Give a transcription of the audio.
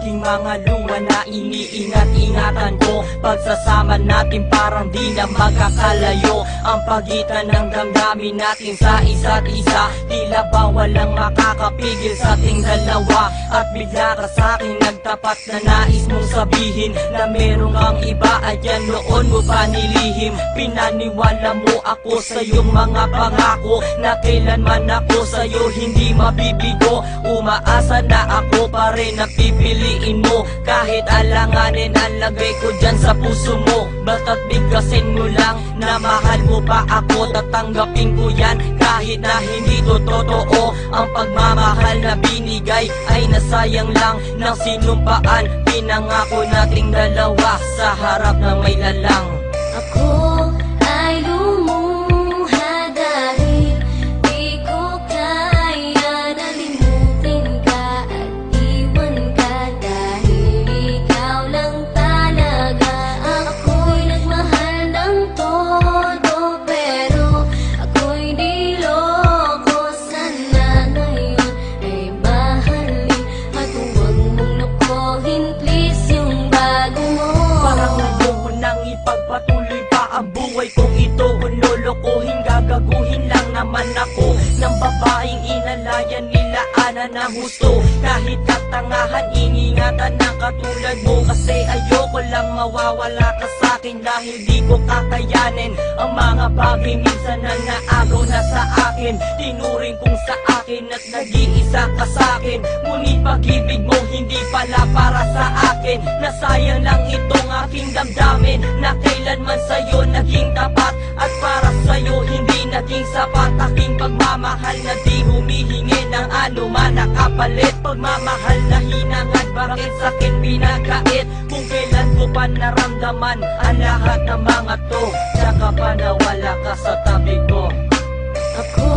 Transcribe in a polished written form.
aking mga luha na iniingat-ingatan ko. Pagsasama natin parang di na magkakalayo ang pagitan ng damdamin natin sa isa't isa. Tila ba walang makakapigil sa ating dalawa. At bigla ka sa'kin nagtapat na nais mong sabihin na meron kang iba, ayan noon mo pa nilihim. Pinaniwala mo ako sa iyong mga pangako na kailanman ako sa'yo hindi mabibigo. Umaasa na ako pa rin na pipiliin mo, kahit alanganin ang lagay ko dyan sa puso mo. Basta't bigkasin mo lang na mahal mo pa ako, tatanggapin ko yan kahit na hindi to totoo. Ang pagmamahal na binigay ay nasayang lang ng sinumpaan. Pinangako nating dalawa sa harap ng may lalang. Ako ay lumuha dahil di ko kaya na limutin ka at iwan ka, dahil ikaw lang talaga. Ako'y nagmahal ng todo pero ako'y di loko. Sana ngayon ay mahalin at huwag mong lokohin please yung bago mo. Parang ayoko nang ipagpatuloy pa ang buhay kong ito. Kung lolokohin, gagaguhin lang naman ako ng babaeng inalayan nila ana na gusto. Kahit katangahan, ingingatan ng katulad mo, kasi ayoko lang mawawala ka sa'kin dahil di ko kakayanin ang mga bagay minsan na naagaw na sa akin. Tinuring kong sa akin at nag-iisa ka sa'kin, ngunit pag-ibig mo hindi pala para sa akin. Nasayang lang itong aking damdamin na kailanman sa'yo naging tapat, at para sa'yo hindi naging sapat. Aking pagmamahal na di humihingi ng anuman na kapalit. Pagmamahal na hinangad, bakit sa'kin pinagkait? Kung kailan ko pa naramdaman ang lahat ng mga to, tsaka pa nawala ka sa tabi ko. Ako